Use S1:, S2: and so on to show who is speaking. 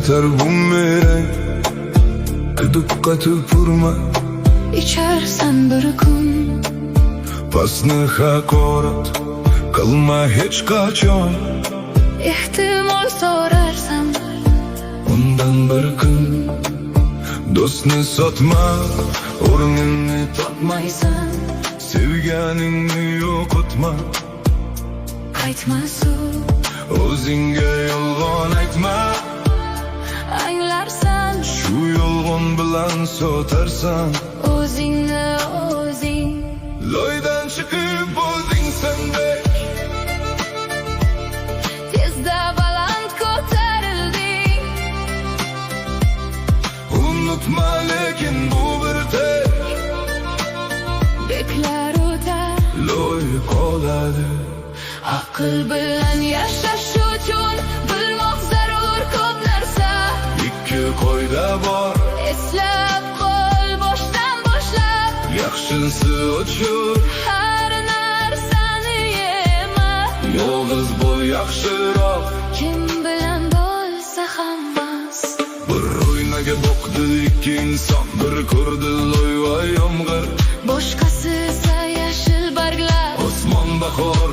S1: qaytar bumerang. Quduqqa tupurma,
S2: icharsan bir kun.
S1: pastni haqorat qilma hech qachon.
S2: Ehtimol so'rarsan
S1: Undan bir kun do'stni sotma, o'rnini topmaysan. Sevganingni yo'qotma,
S2: qaytma suv.
S1: o'zingga yolg'on aytma.
S2: Anglarsan
S1: Shu yolg'on bilan sotarsan.
S2: o'zingni o'zing.
S1: Loydan chiqib bo'lding sendek,
S2: Tezda baland ko'tarilding.
S1: unutma lekin bu bir tek.
S2: Beklar o'tar,
S1: Loy qoladi.
S2: aql bilan yashash uchun bilmoq zarur ko'p narsa.
S1: Ikki qoida bor,
S2: Eslab qol boshdan boshlab.
S1: yaxshisi o'chur.
S2: Har narsani yema.
S1: Yolg'iz bo'l yaxshiroq.
S2: Kim bilan bo'lsa ham bas.
S1: Bir o'ynaga boqdi ikki inson, bir ko'rdi loy va yomg'ir.
S2: Boshqasi esa yashil barglar.
S1: Osmon bahor